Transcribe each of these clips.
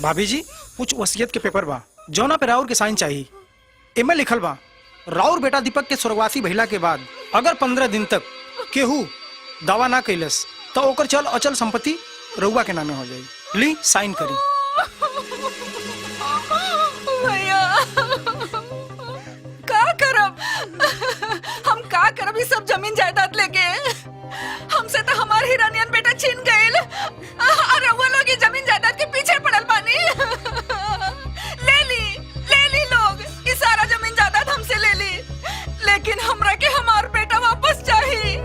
भाभी जी कुछ वसीयत के पेपर बा जौना पे राउर के साइन चाहिए। एमे लिखल बा राउर बेटा दीपक के स्वर्गवासी भइला के बाद अगर 15 दिन तक केहू दावा ना कैलस तो ओकर चल अचल संपत्ति रउआ के नामे हो जाई। ली साइन करी। भैया का करब हम का करब ये सब जमीन जायदाद लेके। हमसे तो हमार हिरानियन बेटा छीन गइल और वो लोग ये जमीन जायदाद के पीछे पड़ल बानी। ले ली लोग ये सारा जमीन जायदाद हमसे ले ली, लेकिन हमरा के हमार बेटा वापस चाहिए।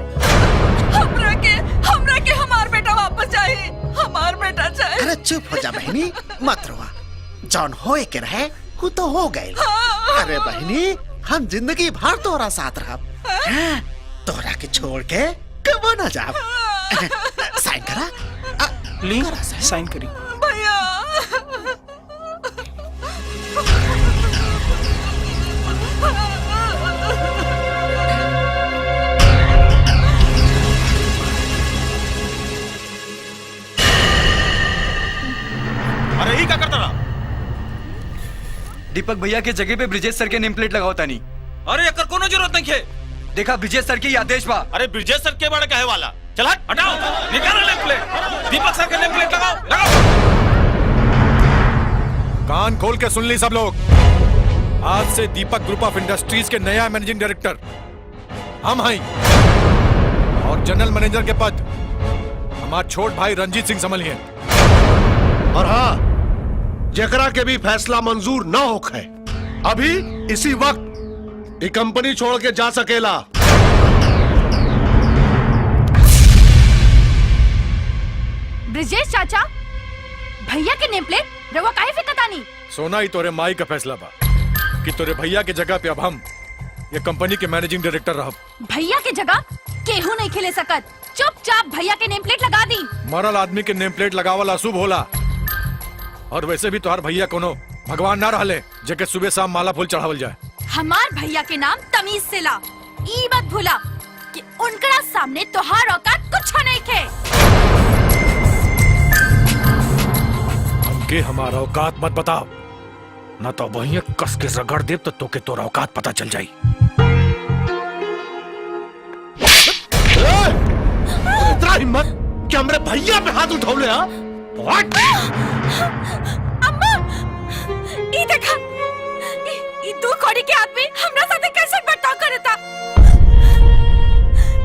हमरा के हमार बेटा वापस चाहिए। हमार बेटा चाहिए। अरे चुप हो जा बहनी, मत रोवा। जौन होए के रहे वो तो हो गए। अरे बहनी हम जिंदगी भर तोरा साथ रहब, तोरा के छोड़ के कबो न जाब। साइन करा। ली साइन करी। भैया अरे ही क्या करता रहा? दीपक भैया के जगह पे ब्रिजेश सर के नेम प्लेट लगाओ तानी। अरे एकर कोनो जरूरत नहीं है। देखा ब्रिजेश सर के आदेश बा। अरे ब्रिजेश सर के बारे कहे वाला। चल हटाओ, निकालो नेम प्लेट। दीपक सर के नेम प्लेट लगाओ। कान खोल के सुन ली सब लोग। आज से दीपक ग्रुप ऑफ इंडस्ट्रीज के नया मैनेजिंग डायरेक्टर हम हैं और जनरल मैनेजर के पद हमारा छोट भाई रंजीत सिंह संभालिए। और हाँ, जेकरा के भी फैसला मंजूर न होखे अभी इसी वक्त ये कंपनी छोड़ के जा सकेला। ब्रिजेश चाचा भैया के नेम प्लेट रवा काहे फिकतानी? सोना ही तोरे माई का फैसला बा कि तोरे भैया के जगह पे अब हम ये कंपनी के मैनेजिंग डायरेक्टर रहब। भैया के जगह केहू नहीं खेले सकत। चुपचाप भैया के नेम प्लेट लगा दी। मरल आदमी के नेम प्लेट लगावल अशुभ होला और वैसे भी तोहार भैया कोनो भगवान ना रहले जेके सुबह शाम माला फूल चढ़ावल जाए। हमार भैया के नाम तमीज से ला। ई मत भूला कि उनकरा सामने तोहार औकात कुछ नहीं खे। हमके हमारा औकात मत बताओ, ना तो वही कस के रगड़ दे तो तोके तोरा औकात पता चल जाई। इतना हिम्मत कि हमरे भैया पे हाथ उठौले? अम्मा ई देखा ई दो कौड़ी के आदमी हमरा साथे कैसे बर्ताव करता।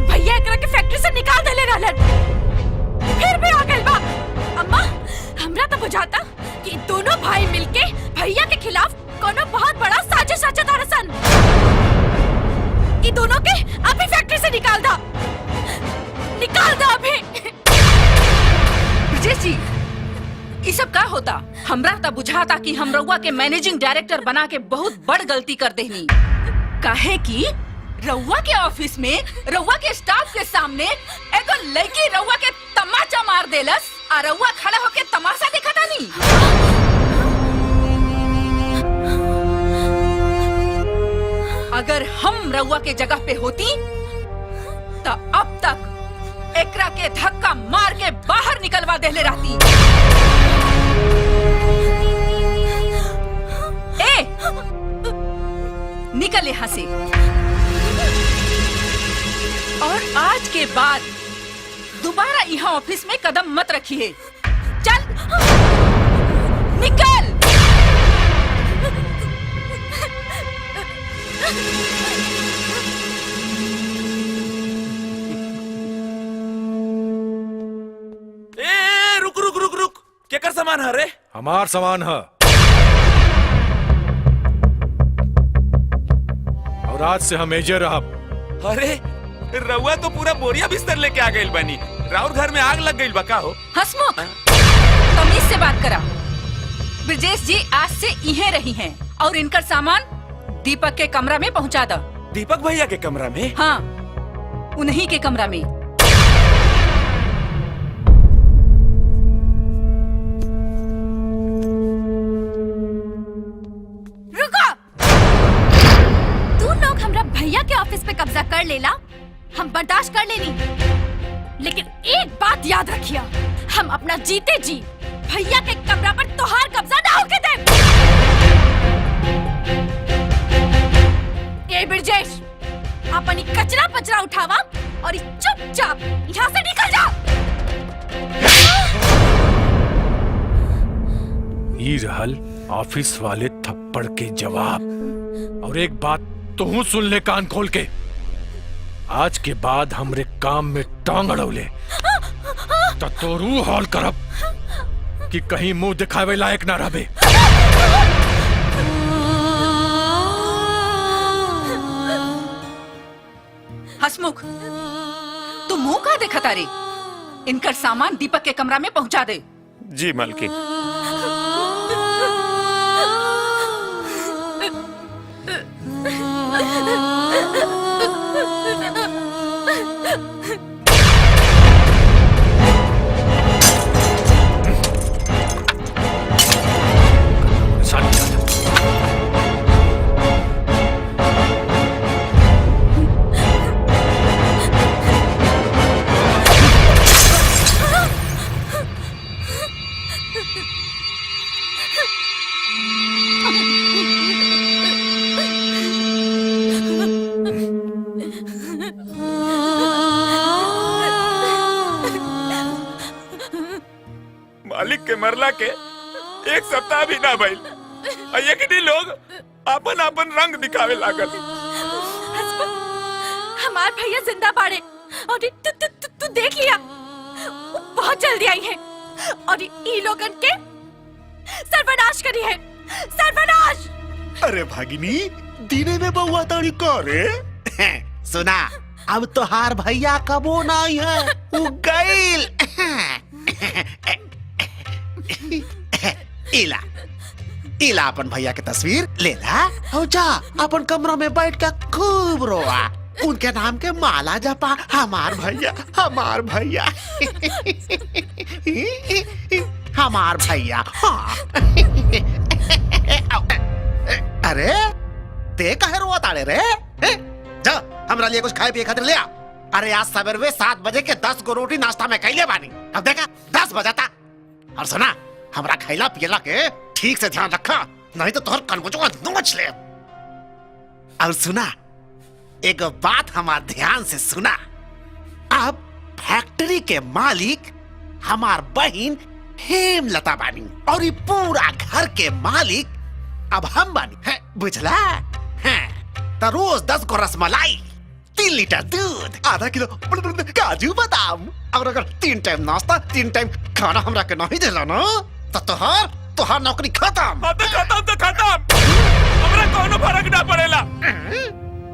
भैया एकरा के फैक्ट्री से निकाल देले रहलन, फिर भी आ गइल बा। अम्मा हमरा तो बुझाता कि दोनों भाई मिलके भैया के खिलाफ कोनो बहुत बड़ा साजिश रचत हरसन। ई दोनों के अभी फैक्ट्री से निकाल दो अभी। ब्रिजेश जी ये सब का होता? हमरा तो बुझाता कि हम रउआ के मैनेजिंग डायरेक्टर बना के बहुत बड़ गलती कर देनी। काहे कि रउआ के ऑफिस में रउआ के स्टाफ के सामने एगो लड़की रउआ के तमाचा मार देलस और रउआ खड़ा होके तमाशा देखता नहीं। अगर हम रउआ के जगह पे होती तो अब तक एकरा के धक्का मार के बाहर निकलवा देले रहती। ए, निकल यहाँ से। और आज के बाद दोबारा यहाँ ऑफिस में कदम मत रखिए। चल निकल। रुक क्या कर सामान है रे? हमार सामान है और आज से हम एजे रहब। अरे रउआ तो पूरा बोरिया बिस्तर लेके आ गइल बानी। राउर घर में आग लग गइल बा का हो? हंसमुख तमीज से बात करा। ब्रिजेश जी आज से इहे रही हैं और इनका सामान दीपक के कमरा में पहुंचा दो। दीपक भैया के कमरा में? हाँ उन्हीं के कमरा में। भैया के ऑफिस पे कब्जा कर लेला हम बर्दाश्त कर लेनी, लेकिन एक बात याद रखिया, हम अपना जीते जी भैया के कमरा पर तोहार कब्जा ना होके दे। ए ब्रिजेश, अपनी कचरा पचरा उठावा और चुपचाप यहाँ से निकल जा। ये रहल ऑफिस वाले थप्पड़ के जवाब। और एक बात तू सुन ले कान खोल के, आज के बाद हमरे काम में टांग अड़ौले तो तोरू हॉल करब कि कहीं मुंह दिखावे लायक ना रहे। हसमुख, तू मुंह का देखता रे? इनकर सामान दीपक के कमरा में पहुंचा दे। जी मालकिन। मालिक के मरला के एक सप्ताह भी ना भइल, ये लोग अपन अपन रंग दिखावे लागल। हमार भैया जिंदा बाड़े और तू देख लिया, वो बहुत जल्दी आई है और ई लोगन के सर्वनाश करी है। सर्वनाश! अरे भागिनी, दीने में बउआ ताड़ी करे सुना, अब तो हार भैया कबो ना आई है, वो गईल। इला इला अपन भैया की तस्वीर ले ला और जा अपन कमरा में बैठ के खूब रोआ, उनके नाम के माला जपा, हमार भैया हमार भैया हमार भैया। हाँ। अरे ते काहे रोआ ताड़े रे? जा हमरा लिए कुछ खाए पिए खातिर ले आ। अरे आज सवेरे 7 बजे के 10 गो रोटी नाश्ता में खैले बानी, अब देखा 10 बजाता। और सुना, हमरा खैला पियला के ठीक से ध्यान रखा, नहीं तो तोहर कनकुचो नोच ले। और सुना, एक बात हमार ध्यान से सुना, अब फैक्ट्री के मालिक हमार बहन हेमलता बानी और ये पूरा घर के मालिक अब हम बानी है, बुझला? तो रोज 10 को रसमलाई, 3 लीटर दूध, आधा किलो काजू बादाम, और अगर 3 टाइम नाश्ता 3 टाइम खाना हमरा के नहीं देला ना, तो तोहार नौकरी खत्म। तो खत्म। हमरा कोनो फर्क ना पड़ेला,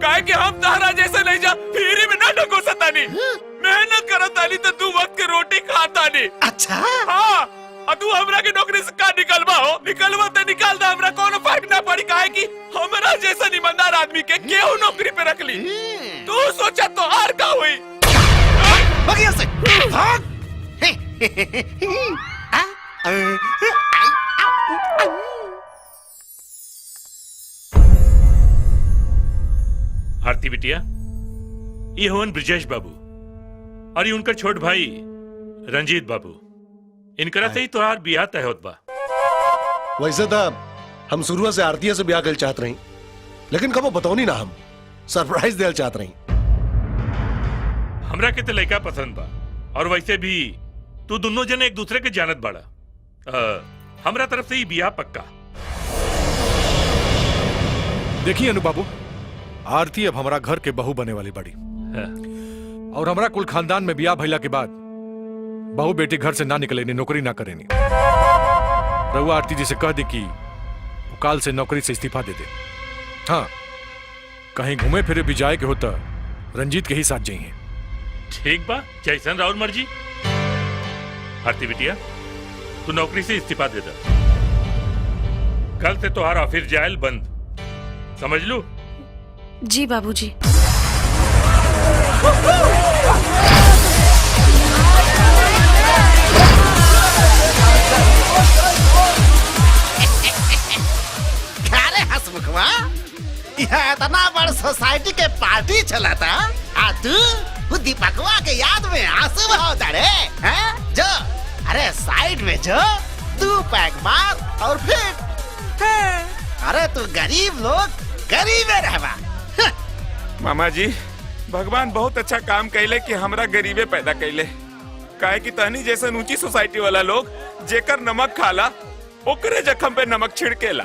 काहे कि हम तहरा जैसे नहीं जा फ्री में ना ढंगो सतानी, मेहनत करतानी तो तू वक्त के रोटी खातानी। अच्छा? हाँ, और तू हमरा के नौकरी से का निकलवा हो? निकलवा तो निकाल दा, हमरा कोनो फर्क ना पड़ी, काहे कि हमरा जैसा ईमानदार आदमी के केहू नौकरी पे रख ली। तू सोचा तो हार का हुई? बगिया से भाग। आरती बिटिया, ये होन ब्रिजेश बाबू और ये उनका छोट भाई रंजीत बाबू, इनकरा से ही तोहार बियाह तय होत बा। वैसे था हम शुरू से आरती से ब्याह कर चाहत रही, लेकिन कबो बताओनी ना, हम सरप्राइज देल चाहत रही। हमरा के तो लड़का पसंद बा, और वैसे भी तू दोनों जने एक दूसरे के जानत बाड़ा। हमरा तरफ से ही बियाह पक्का। देखिए अनु बाबू, आरती अब हमारा घर के बहू बने वाली बड़ी, और हमारा कुल खानदान में बियाह भइला के बाद बहू बेटी घर से ना निकलेनी, नौकरी ना करेनी। रहुआ आरती जी से कह दी कि वो काल से नौकरी से इस्तीफा दे दे। हाँ, कहीं घूमे फिरे भी जाए के होता रंजीत के ही साथ जाइए। ठीक बा, जैसन राउर मर्जी। आरती बिटिया, तू नौकरी से इस्तीफा दे दे, कल से तोहार ऑफिस जायल बंद, समझ लू? जी बाबूजी। अरे हसमुखवा, यह इतना बड़ सोसाइटी के पार्टी चला था, आ तू दीपकवा के याद में आंसू बहाता रे? जो अरे साइड में जो, तू पैक मार और फिर अरे तू गरीब लोग गरीब रहवा। मामा जी भगवान बहुत अच्छा काम कैले कि हमरा गरीबे पैदा कैले। काहे कि तहनी जैसे ऊंची सोसाइटी वाला लोग जेकर नमक खाला ओकरे जख्म पे नमक छिड़केला,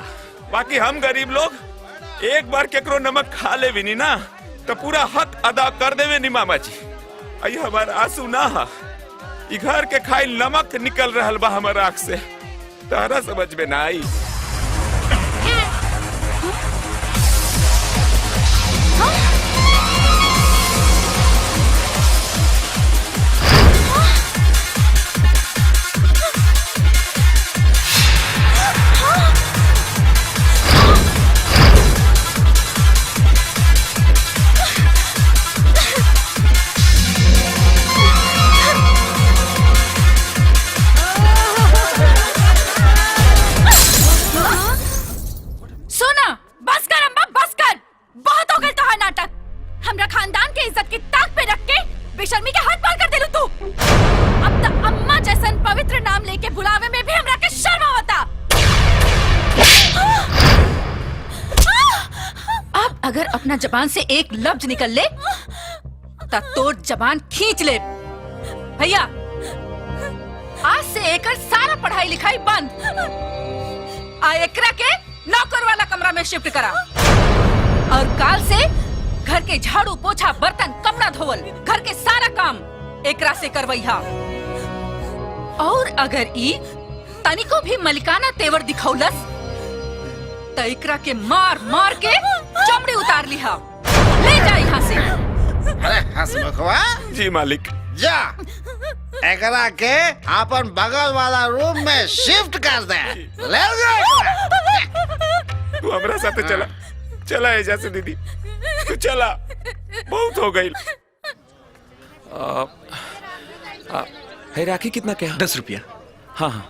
बाकी हम गरीब लोग एक बार केकरो नमक खा ले भी नहीं ना तो पूरा हक अदा कर देवे नी मामा जी। आई हमार आंसू ना हा, ई घर के खाई नमक निकल रहल बा हमार आँख से, तारा समझ में ना आई। जबान से एक लफ्ज निकल ले ता तोर जबान खींच ले। भैया आज से एकर सारा पढ़ाई लिखाई बंद, आ एकरा के नौकर वाला कमरा में शिफ्ट करा और काल से घर के झाड़ू पोछा बर्तन कपड़ा धोवल घर के सारा काम एकरा से करवैहा। और अगर ई तनिको भी मलिकाना तेवर दिखौलस तो एकरा के मार मार के चमड़ी उतार लिहा। ले जा यहाँ से। अरे हंसमुखवा जी मालिक। जा एकरा के अपन बगल वाला रूम में शिफ्ट कर दे। ले जा तू हमरा साथे चला, चला एजा से दीदी, तू चला, बहुत हो गई। है राखी कितना क्या? 10 रुपया। हाँ हाँ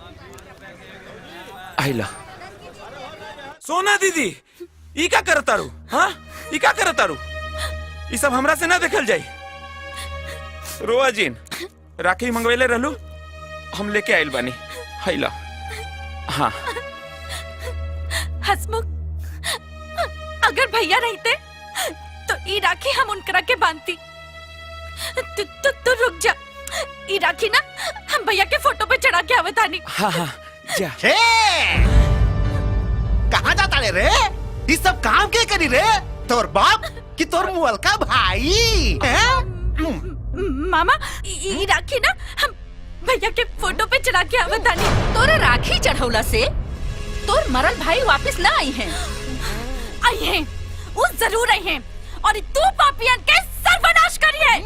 आइला। सोना दीदी ई का करता रू? हाँ ई का करता रू? ई सब हमरा से ना देखल जाई। रोआ जीन राखी मंगवेले रहलू, हम लेके आइल बानी। हैला। हाँ हसमुख, अगर भैया रहते तो ई राखी हम उनकरा के बांधती। तू रुक जा, ई राखी ना हम भैया के फोटो पे चढ़ा के आवतानी। हाँ हाँ जा। कहाँ जाता रे? ये सब काम के करी रे? तोर बाप कि तोर मुअल का भाई? मामा ई राखी ना हम भैया के फोटो पे चढ़ा के आवतानी। तोरे राखी चढ़ौला से तोर मरल भाई वापस ना आई हैं। आई हैं, वो जरूर आई हैं और तू पापियन के सर्वनाश करी है।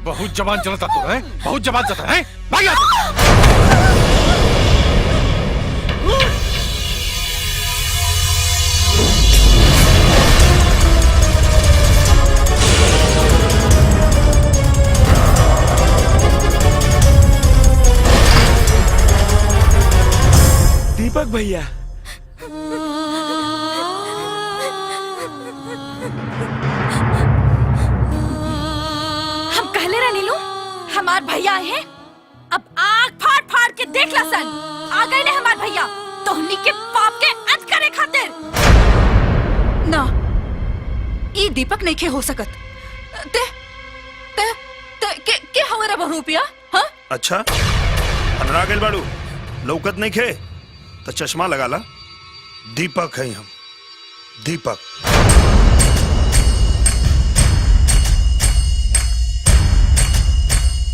बहुत जबान चलता तो है, बहुत जबान चलता है। भाग यहाँ। दीपक भैया हम कहले रहनी लो हमार भैया है, अब आग फाड़ फाड़ के देख ला सन। आ गए ले हमार भैया तोहनी के पाप के अंत करे खातिर। ना ई दीपक नहीं खे हो सकत। ते ते ते के हमारा बहुरूपिया? हाँ अच्छा अनरा गेल बाड़ू, लौकत नहीं खे तो चश्मा लगा ला। दीपक है हम, दीपक।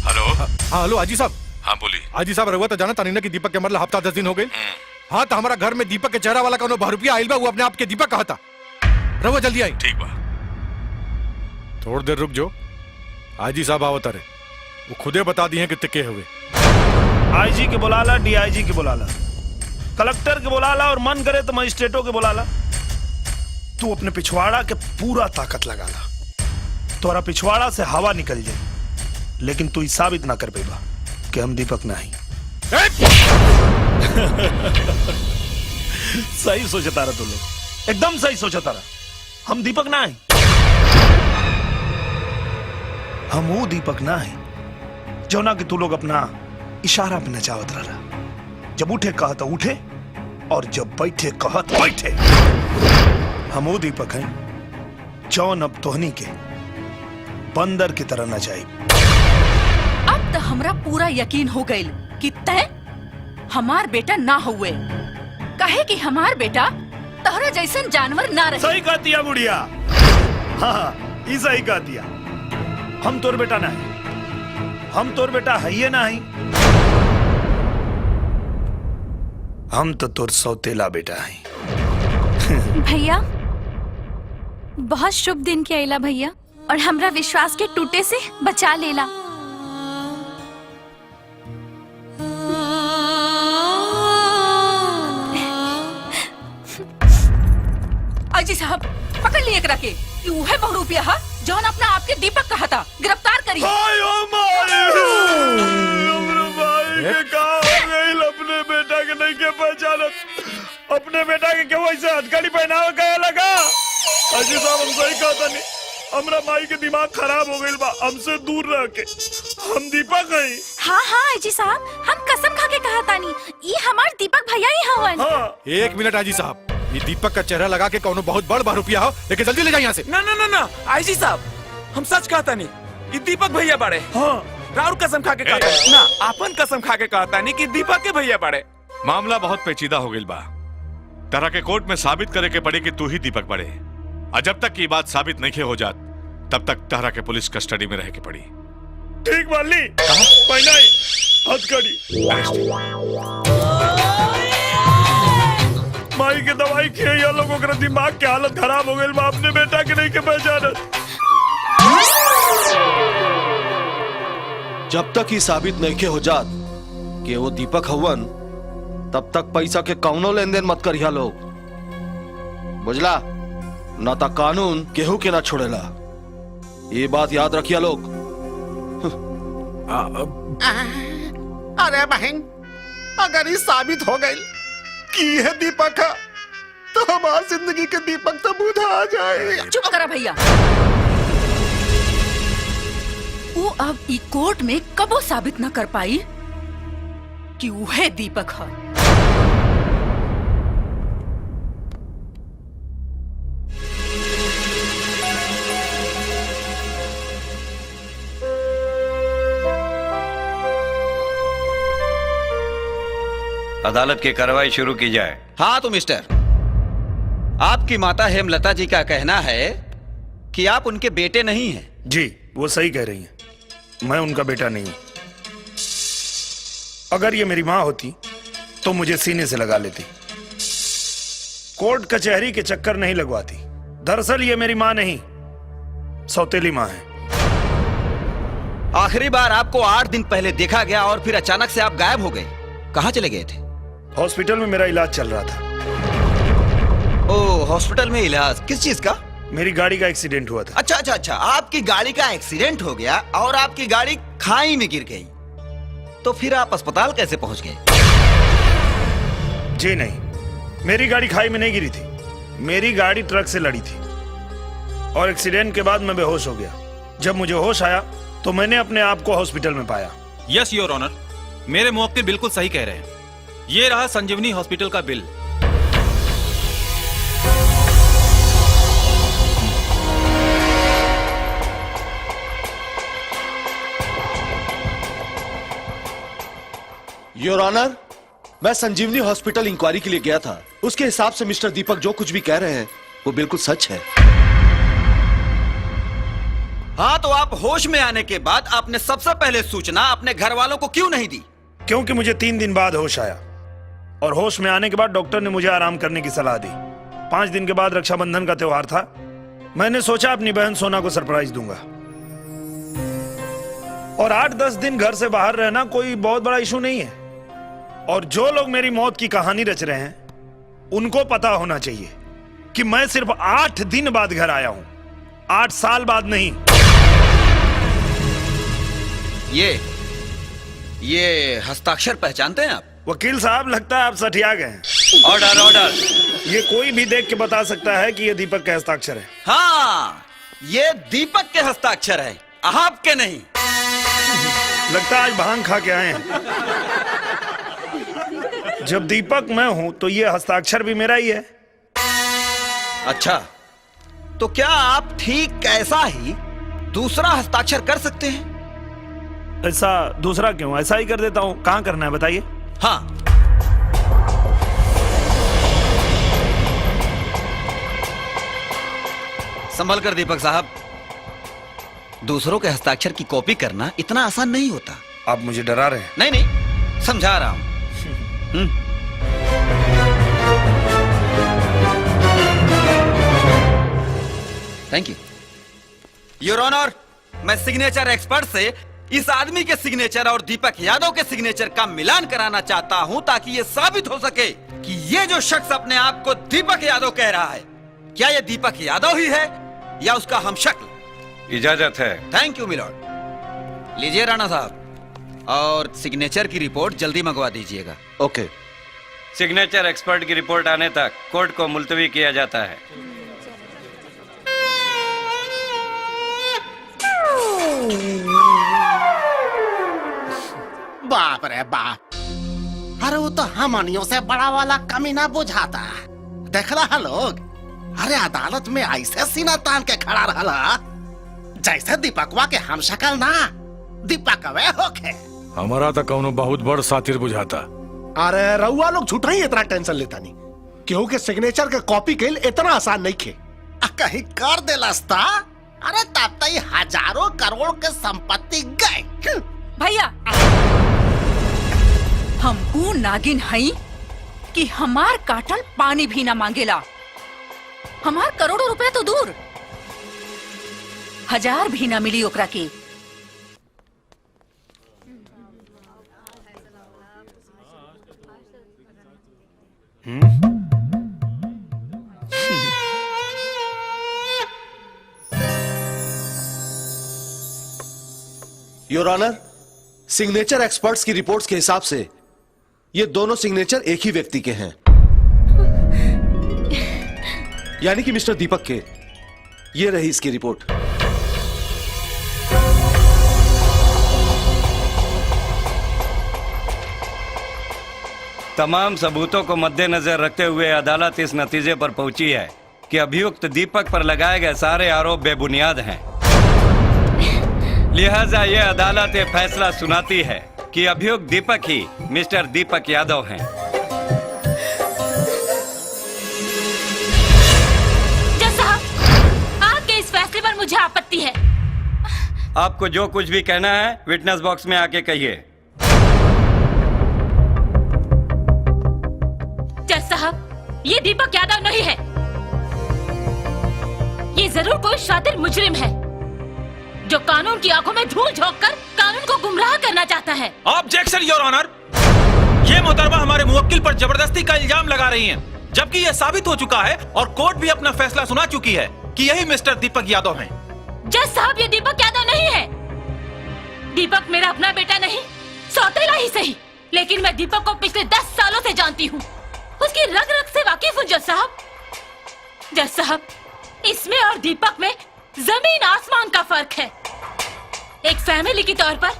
हेलो। हाँ हेलो आजी साहब। हाँ बोली। आजी साहब रहुआ तो जाना तानी ना कि दीपक के मरला हफ्ता 10 दिन हो गए। हाँ तो हमारा घर में दीपक के चेहरा वाला कौनो बहुरूपिया आइल बा, वो अपने आप के दीपक कहा था। रहुआ जल्दी आई। ठीक बा। थोड़ी देर रुक जो, आजी साहब आवत रहे, वो खुदे बता दिए कि तिके हुए। आईजी के बुलाला, डीआईजी के बुलाला, कलेक्टर के बुलाला और मन करे तो मजिस्ट्रेटों के बुलाला। तू अपने पिछवाड़ा के पूरा ताकत लगाला, तोरा पिछवाड़ा से हवा निकल जाए, लेकिन तू साबित ना कर पेबा कि हम दीपक नहीं। सही सोचता रहा तू लोग, एकदम सही सोचता रहा। हम दीपक ना है, हम वो दीपक ना है जो ना कि तू लोग अपना इशारा पे नचावत रहा। जब उठे कहा तो उठे और जब बैठे कहा तो बैठे। हम वो दीपक हैं जौन अब तोहनी के बंदर की तरह न जाए। अब तो हमरा पूरा यकीन हो गइल कि तय हमार बेटा ना हुए, कहे कि हमार बेटा तोहरा जैसन जानवर ना रहे। सही कह दिया बुढ़िया। हाँ, ई सही कह दिया। हम तोर बेटा ना है, हम तोर बेटा है ये ना है, हम तो तोर सौतेला बेटा है। भैया बहुत शुभ दिन के अला भैया, और हमरा विश्वास के टूटे से बचा लेला। अजी साहब पकड़ लिए एकरा के, ये उहे बहुरूपिया हा जौन अपना आपके दीपक कहा था, गिरफ्तार करी। अपने बेटा के नहीं के पहचानत, अपने बेटा के क्यों ऐसे हथकड़ी पहनावे गया लगा। अजी साहब हम सही कहता नहीं, हमरा माई के दिमाग खराब हो गई बा, हमसे दूर रह के। हम दीपक हैं। हाँ हाँ अजी साहब, हम कसम खा के कहा तानी, ये हमार दीपक भैया ही हवन। हाँ। 1 मिनट आजी साहब, ये दीपक का चेहरा लगा के कौनो बहुत बड़ बहुरूपिया हो, लेकिन जल्दी ले जाए यहाँ से। ना ना ना ना आईजी साहब, हम सच कहता नहीं, ये दीपक भैया बाड़े। हाँ। राउर कसम खा के कहता नहीं, ना आपन कसम खा के कहता नहीं कि दीपक के भैया बाड़े। मामला बहुत पेचीदा हो गई बा, तरह के कोर्ट में साबित करे के पड़े कि तू ही दीपक बड़े, और जब तक की बात साबित नहीं हो जात तब तक तहरा के पुलिस कस्टडी में रह के पड़ी। ठीक मान ली, पहना ही हथकड़ी। माई के दवाई खिए या लोगों के दिमाग की हालत खराब हो गई बा, अपने बेटा के नहीं के पहचानत। जब तक ही साबित नहीं के हो जात कि वो दीपक हवन, तब तक पैसा के कौनो लेन देन मत करिया लोग, बुझला? ना ता कानून केहू के ना छोड़ेला, ये बात याद रखिया लोग। अरे बहन, अगर ये साबित हो गई कि यह दीपक है, तो हमारी जिंदगी के दीपक तो बुझा जाए। चुप करा भैया। वो अब ई कोर्ट में कबो साबित न कर पाई कि उहे दीपक है। अदालत की कार्रवाई शुरू की जाए। हाँ तो मिस्टर, आपकी माता हेमलता जी का कहना है कि आप उनके बेटे नहीं हैं। जी वो सही कह रही हैं, मैं उनका बेटा नहीं हूं। अगर ये मेरी माँ होती तो मुझे सीने से लगा लेती, कोर्ट कचहरी के चक्कर नहीं लगवाती। दरअसल ये मेरी माँ नहीं, सौतेली माँ है। आखिरी बार आपको 8 दिन पहले देखा गया और फिर अचानक से आप गायब हो गए। कहाँ चले गए थे? हॉस्पिटल में मेरा इलाज चल रहा था। ओह, हॉस्पिटल में इलाज? किस चीज का? मेरी गाड़ी का एक्सीडेंट हुआ था। अच्छा अच्छा अच्छा, आपकी गाड़ी का एक्सीडेंट हो गया और आपकी गाड़ी खाई में गिर गई, तो फिर आप अस्पताल कैसे पहुंच गए? जी नहीं, मेरी गाड़ी खाई में नहीं गिरी थी, मेरी गाड़ी ट्रक से लड़ी थी और एक्सीडेंट के बाद मैं बेहोश हो गया। जब मुझे होश आया तो मैंने अपने आप को हॉस्पिटल में पाया। यस योर ऑनर, मेरे मुवक्किल बिल्कुल सही कह रहे हैं। ये रहा संजीवनी हॉस्पिटल का बिल। योर ऑनर, मैं संजीवनी हॉस्पिटल इंक्वायरी के लिए गया था। उसके हिसाब से मिस्टर दीपक जो कुछ भी कह रहे हैं वो बिल्कुल सच है। हाँ, तो आप होश में आने के बाद आपने सबसे पहले सूचना अपने घर वालों को क्यों नहीं दी? क्योंकि मुझे 3 दिन बाद होश आया और होश में आने के बाद डॉक्टर ने मुझे आराम करने की सलाह दी। 5 दिन के बाद रक्षाबंधन का त्योहार था। मैंने सोचा अपनी बहन सोना को सरप्राइज दूंगा, और 8-10 दिन घर से बाहर रहना कोई बहुत बड़ा इशू नहीं है। और जो लोग मेरी मौत की कहानी रच रहे हैं उनको पता होना चाहिए कि मैं सिर्फ 8 दिन बाद घर आया हूं, 8 साल बाद नहीं। ये हस्ताक्षर पहचानते हैं आप? वकील साहब, लगता है आप सठिया गए हैं। Order order. ये कोई भी देख के बता सकता है कि ये दीपक के हस्ताक्षर है। हाँ, ये दीपक के हस्ताक्षर है, आपके नहीं। लगता है आज भांग खा के आए हैं। जब दीपक मैं हूं तो ये हस्ताक्षर भी मेरा ही है। अच्छा, तो क्या आप ठीक ऐसा ही दूसरा हस्ताक्षर कर सकते हैं? ऐसा दूसरा क्यों, ऐसा ही कर देता हूं। कहाँ करना है बताइए। हाँ, संभल कर दीपक साहब, दूसरों के हस्ताक्षर की कॉपी करना इतना आसान नहीं होता। आप मुझे डरा रहे हैं? नहीं नहीं, समझा रहा हूं। Thank you your honour. मैं सिग्नेचर एक्सपर्ट से इस आदमी के सिग्नेचर और दीपक यादव के सिग्नेचर का मिलान कराना चाहता हूं ताकि ये साबित हो सके कि ये जो शख्स अपने आप को दीपक यादव कह रहा है, क्या ये दीपक यादव ही है या उसका हमशक्ल? इजाजत है। Thank you milord. लीजिए राणा साहब, और सिग्नेचर की रिपोर्ट जल्दी मंगवा दीजिएगा। ओके। सिग्नेचर एक्सपर्ट की रिपोर्ट आने तक कोर्ट को मुलतवी किया जाता है। बाप रे बाप, अरे वो तो हमनियों से बड़ा वाला कमीना बुझाता। देख रहा लोग, अरे अदालत में ऐसे सीना तान के खड़ा रहा जैसे दीपकवा के हम शक्ल ना दीपकवे होके। हमारा तो कौनो बहुत बड़ सातिर बुझाता। अरे रउआ लोग झूठा ही इतना टेंशन लेता नहीं। केहू के सिग्नेचर के कॉपी के इतना आसान नहीं खे। कहीं कर देलस्ता, अरे तब तक हजारों करोड़ के संपत्ति गए। भैया, हम ऊ नागिन हई कि हमार काटल पानी भी ना मांगेला। हमार करोड़ों रुपए तो दूर, 1000 भी ना मिली ओकरा के। योर ऑनर, सिग्नेचर एक्सपर्ट्स की रिपोर्ट्स के हिसाब से ये दोनों सिग्नेचर एक ही व्यक्ति के हैं, यानी कि मिस्टर दीपक के। ये रही इसकी रिपोर्ट। तमाम सबूतों को मद्देनजर रखते हुए अदालत इस नतीजे पर पहुंची है कि अभियुक्त दीपक पर लगाए गए सारे आरोप बेबुनियाद हैं। लिहाजा यह अदालत ये फैसला सुनाती है कि अभियुक्त दीपक ही मिस्टर दीपक यादव हैं। जज साहब, आपके इस फैसले पर मुझे आपत्ति है। आपको जो कुछ भी कहना है विटनेस बॉक्स में आके कहिए। जज साहब, ये दीपक यादव नहीं है। ये जरूर कोई शातिर मुजरिम है जो कानून की आंखों में धूल झोंक कर कानून को गुमराह करना चाहता है। Objection your honour. ये मोहतरमा हमारे मुवक्किल पर जबरदस्ती का इल्जाम लगा रही हैं, जबकि यह साबित हो चुका है और कोर्ट भी अपना फैसला सुना चुकी है कि यही मिस्टर दीपक यादव हैं। जज साहब, ये दीपक यादव नहीं है। दीपक मेरा अपना बेटा नहीं, सौतेला ही सही, लेकिन मैं दीपक को पिछले 10 सालों से जानती हूँ। उसकी रग रग से वाकिफ हूँ। जज साहब, इसमें और दीपक में जमीन आसमान का फर्क है। एक फैमिली के तौर पर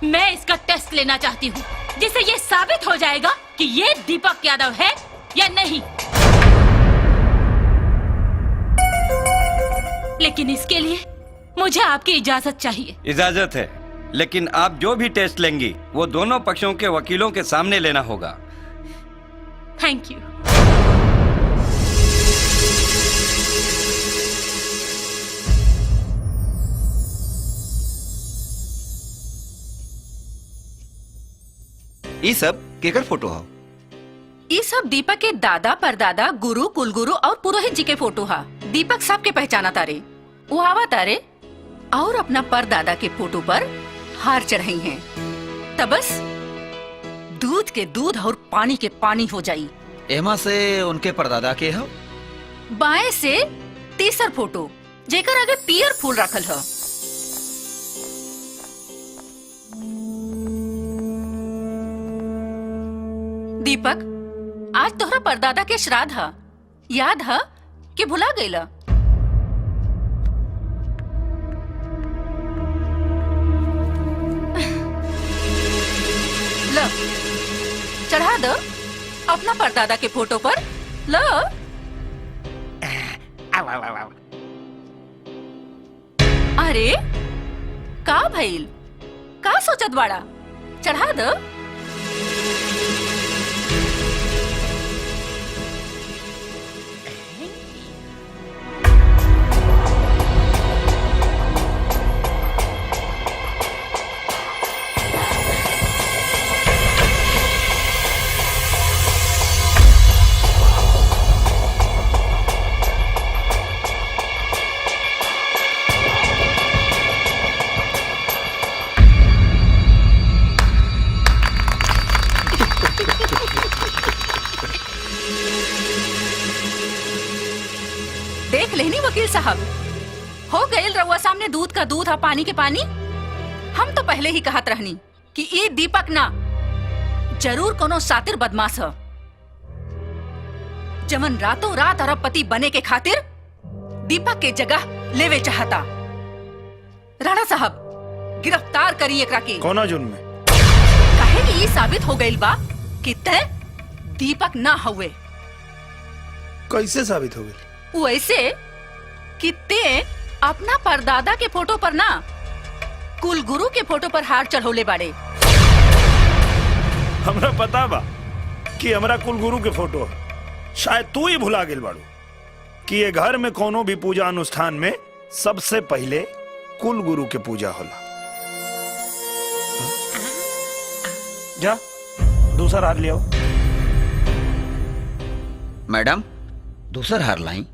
मैं इसका टेस्ट लेना चाहती हूँ, जिससे ये साबित हो जाएगा कि ये दीपक यादव है या नहीं। लेकिन इसके लिए मुझे आपकी इजाजत चाहिए। इजाजत है, लेकिन आप जो भी टेस्ट लेंगी वो दोनों पक्षों के वकीलों के सामने लेना होगा। Thank you. ये सब केकर फोटो हो? ये सब दीपक के दादा परदादा गुरु कुलगुरु और पुरोहित जी के फोटो हा। दीपक साहब के पहचाना तारे, वो आवा तारे और अपना परदादा के फोटो पर हार चढ़ाई हैं। तब बस दूध के दूध और पानी के पानी हो जाई। एमा से उनके परदादा के हो? बाएं से तीसर फोटो जेकर आगे पियर फूल रखल है। दीपक, आज तोहरा परदादा के श्राद्ध है, याद है कि भुला गईला? लो, चढ़ा दो। अपना परदादा के फोटो पर लो। अरे का भइल, का सोचत बाड़ा? चढ़ा दो। देख लेनी वकील साहब, हो गए रउआ सामने दूध का दूध और पानी के पानी। हम तो पहले ही कहत रहनी कि ये दीपक ना जरूर कोनो सातिर बदमाश है, जमन रातों रात अरबपति बने के खातिर दीपक के जगह लेवे चाहता। राणा साहब गिरफ्तार करी एकरा के। कौना जुर्म में? काहे कि ये साबित हो गइल बा कि तय दीपक ना हुए। कैसे साबित हो गई? वैसे कि ते अपना परदादा के फोटो पर ना कुल गुरु के फोटो पर हार चढ़ौले बाड़े। हमरा पता बा कि हमरा कुल गुरु के फोटो है। शायद तू ही भुला गेल बाड़ू कि ये घर में कोनो भी पूजा अनुष्ठान में सबसे पहले कुल गुरु के पूजा होला। जा दूसरा हार ले आओ। मैडम दूसरा हार लाई।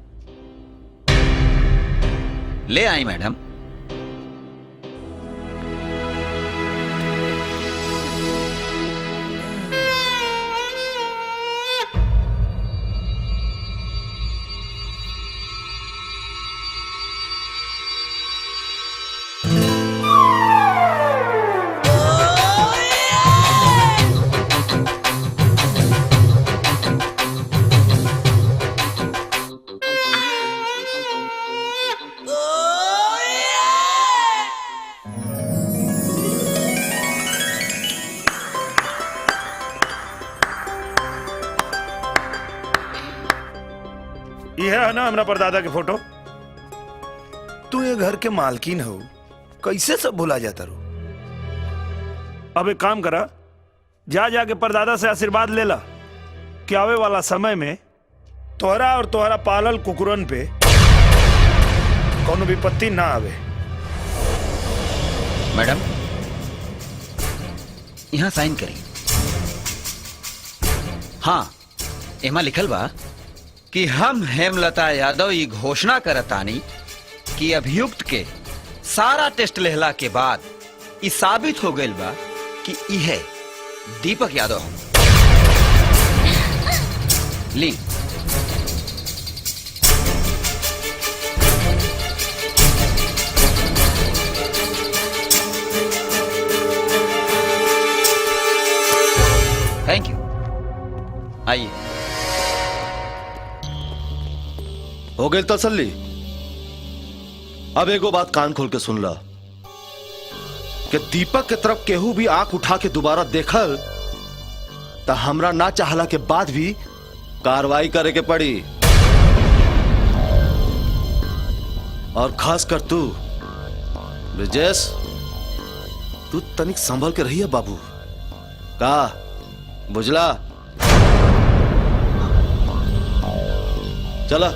ले आई मैडम। यह है ना हमरा परदादा के फोटो। तू ये घर के मालकिन हो, कैसे सब भुला जाता रो? अब एक काम करा, जा जाके परदादा से आशीर्वाद ले ला कि आवे वाला समय में तोहरा और तोहरा पालल कुकुरन पे कोनो विपत्ति ना आवे। मैडम यहाँ साइन करी। हाँ, एमा लिखल बा कि हम हेमलता यादव ये घोषणा करतानी कि अभियुक्त के सारा टेस्ट लेहला के बाद ये साबित हो गइल बा कि इहे दीपक यादव हम। ली। Thank you. आइए। हो गई तसल्ली? अब एगो बात कान खोल के सुन ला कि दीपक के तरफ केहू भी आंख उठा के दोबारा देखल तो हमरा ना चाहला के बाद भी कार्रवाई करे के पड़ी। और खास कर तू ब्रिजेश, तू तनिक संभल के रहिए बाबू। का बुझला? चला।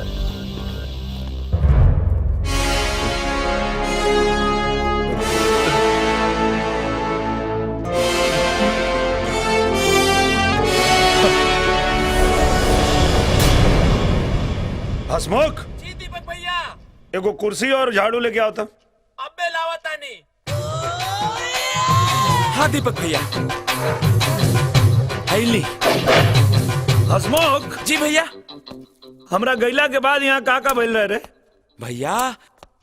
हसमुख जी दीपक भैया। एगो कुर्सी और झाड़ू लेके आओ था। अबे लावतानी। हाँ दीपक भैया। आइली। हसमुख जी भैया। हमरा गैला के बाद यहाँ का भइल रहे रे? भैया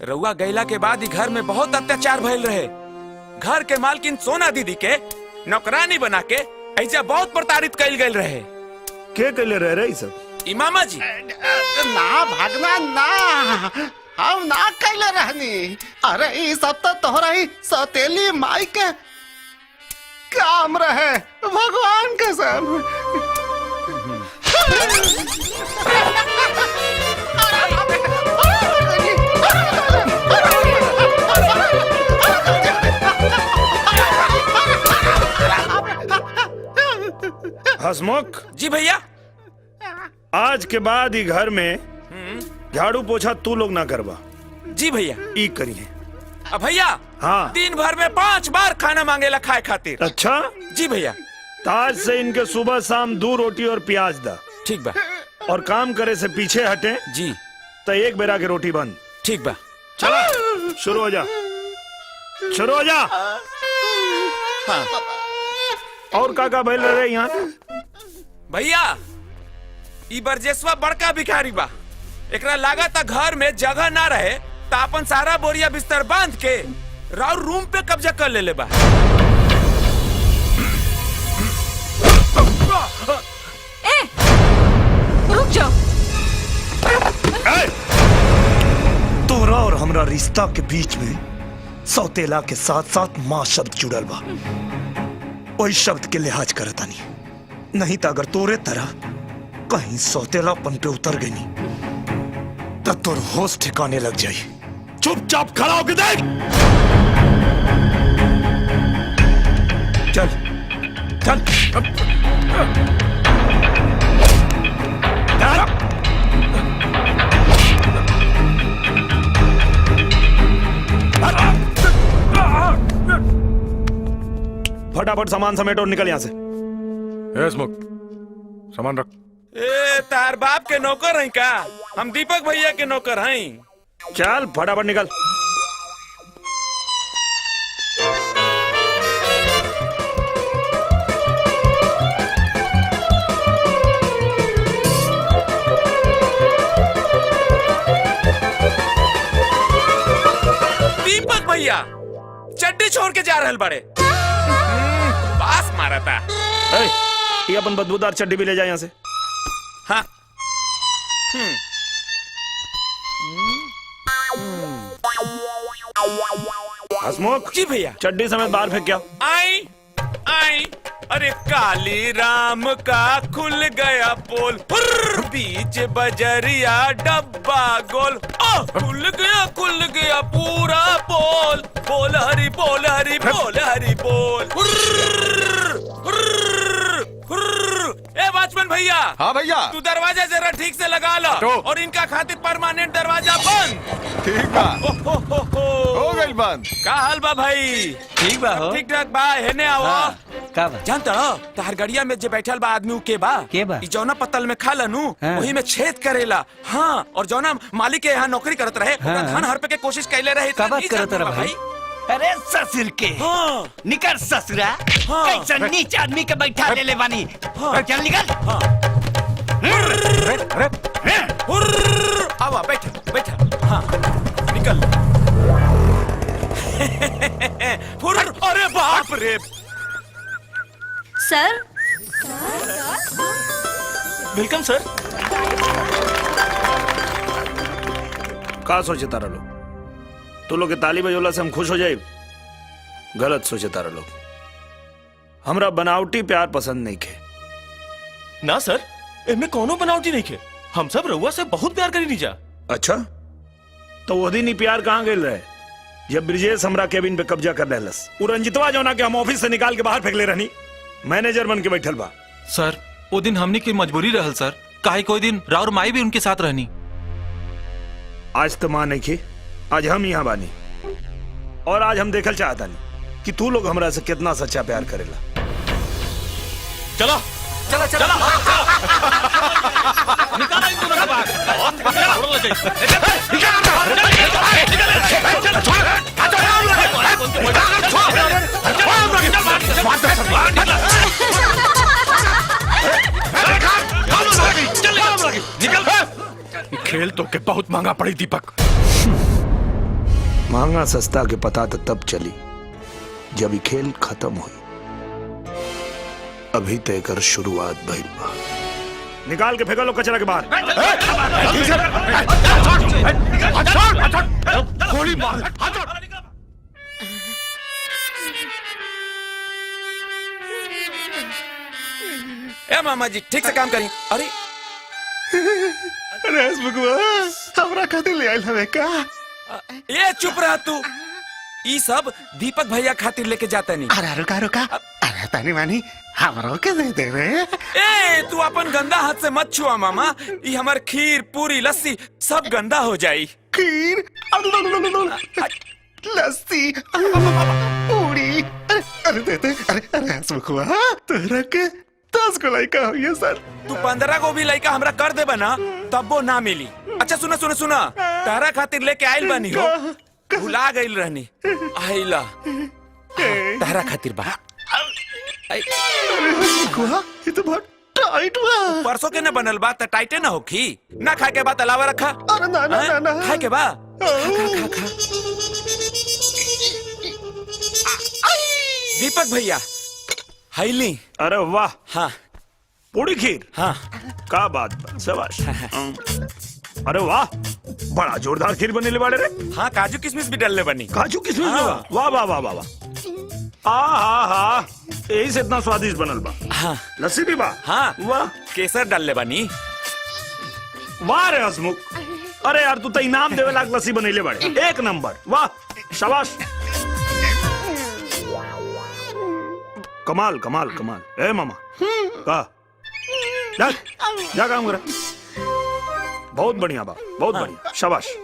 रउआ गैला के बाद ही घर में बहुत अत्याचार भइल रहे। घर के मालकिन सोना दीदी के नौकरानी बना के ऐसा बहुत प्रताड़ित कइल गइल रहे। के कैले रहे रे सब? इमामा जी। ना भागना ना, हम ना कैले रहनी। अरे ये सब तो तोहरा ही सौतेली माई के काम रहे, भगवान के सब। हसमुख जी भैया। आज के बाद ही घर में झाड़ू पोछा तू लोग ना करवा। जी भैया। ई करिए। अब भैया। हाँ। दिन भर में 5 बार खाना मांगेला खाए खातिर। अच्छा जी भैया। आज से इनके सुबह शाम 2 रोटी और प्याज दा। ठीक बा। और काम करे से पीछे हटे जी। तो 1 बेरा के रोटी बंद। ठीक बा। चला शुरू हो जा, शुरू हो जा। हाँ। और का भइल रहे यहाँ? भैया ई बरजेसवा बड़का भिखारी बा। एकरा लागत घर में जगह ना रहे तो अपन सारा बोरिया बिस्तर बांध के राउर रूम पे कब्जा कर ले बा। ए, रुक जाओ। तोरा और हमरा रिश्ता के बीच में सौतेला के साथ साथ माँ शब्द जुड़ल बा। वही शब्द के लिहाज करता नहीं तो अगर तोरे तरह कहीं सौतेलापन पे उतर गई तब तोर होश ठिकाने लग जाई। चुपचाप खड़ा होके देख। चल चल फटाफट सामान समेट और निकल यहाँ से। हसमुख सामान रख। ए तार बाप के नौकर हैं का? हम दीपक भैया के नौकर हैं। चल फटाफट निकल। दीपक भैया चड्डी छोड़ के जा रहल बड़े। पास मारा था। ये अपन बदबूदार चड्डी भी ले जाए यहाँ से। हाँ। हसमुख जी भैया। चड्डी समेत बाहर फेंक क्या? आई आई। अरे काली राम का खुल गया पोल, बीच बजरिया डब्बा गोल। खुल गया पूरा पोल। बोल हरी बोल हरी बोल हरी बोल। ए वॉचमैन भैया। हाँ भैया। तू दरवाजा जरा ठीक से लगा लो और इनका खातिर परमानेंट दरवाजा बंद। ठीक बा। हो गई बंद। का हाल बा भाई? ठीक बा हो। ठीक ठाक बा। हेने आओ। का बा? जानता हो तहर गड़िया में जो बैठल बा आदमी के बा ई जौना पत्तल में खा लनू वही में छेद करेला। हाँ और जौना मालिक के यहाँ नौकरी करत रहे धान हड़पे के कोशिश कैले रहे। का बात करत रहा भाई? अरे ससुर के। हाँ। निकल ससुरा। हाँ। कैसा नीच आदमी के बैठा ले ले बानी। हाँ। चल निकल। हाँ। आवा बैठा बैठा। हाँ निकल। अरे बाप रे। सर वेलकम सर। का सोचे तारा लोग? तू लोग के ताली बजोला से हम खुश हो जाए? गलत सोचे तारा लोग। हमरा बनावटी प्यार पसंद नहीं खे। ना सर इनमें कोनो बनावटी नहीं खे। हम सब रउआ से बहुत प्यार करी नीजा। अच्छा तो वो दिन ही प्यार कहाँ गए रहे जब ब्रिजेश हमरा केबिन पे कब्जा कर लेलस? उ रंजितवा जौना के हम ऑफिस से निकाल के बाहर फेंक ले रहनी मैनेजर बन के बैठल बा। सर वो दिन हमने की मजबूरी रहल सर। काहे कोई दिन राउर माई भी उनके साथ रहनी। आज तो माँ नहीं की, आज हम यहाँ बानी और आज हम देखल चाहता नहीं कि तू लोग हमरा से कितना सच्चा प्यार करेला। चलो चला चला निकालो इनको मेरे बाहर। खेल तो के बहुत महंगा पड़ी दीपक। महंगा सस्ता के पता तो तब चली जब ये खेल खत्म हुई। अभी तय कर शुरुआत भइल बा। निकाल के फेंका लो कचरा के बाहर। गोली मार। ए मामा जी ठीक से काम करिए। अरे अरे हसमुखवा हमरा खातिर ले आइल हवे का? ये चुप रहा तू। ई सब दीपक भैया खातिर लेके जाता नहीं। अरे रुका रुका, अरे तानी मानी हमरो के दे दे रे। ए तू अपन गंदा हाथ से मत छुआ मामा, ये हमार खीर पूरी लस्सी सब गंदा हो जाई। खीर लस्सी पूरी, अरे दे दे। अरे हसमुखवा तोरा के 10 को लड़का हो ये सर। तू 15 को भी लड़का हमरा कर दे बना तब वो ना मिली। अच्छा सुना सुना सुना, तारा खातिर लेके आइल बनी हो, भुला गइल रहनी। आइला तारा खातिर बा। ये तो बहुत टाइट बा। परसों के न बनल बा त टाइटे ना होखी। ना खाए के बाद अलावा रखा। अरे ना ना ना ना खाए के बा। खा खा। दीपक भैया हैली। अरे वाह, हाँ पूरी खीर, हाँ का बात बा, शाबाश। अरे वाह, बड़ा जोरदार खीर बनेले बाड़े रे। हाँ काजू किशमिश भी डालने बनी। काजू किशमिश हाँ। वाह वाह वाह वाह वाह। यही से इतना स्वादिष्ट बनल बा। हाँ लस्सी भी बा। हाँ वाह, केसर डालने बनी। वाह रे हसमुख, अरे यार तू तो इनाम देवे लाख लस्सी बनेले बाड़े, एक नंबर, वाह शाबाश। कमाल कमाल कमाल। ए मामा का जा काम कर। बहुत बढ़िया बा, बहुत बढ़िया, शाबाश।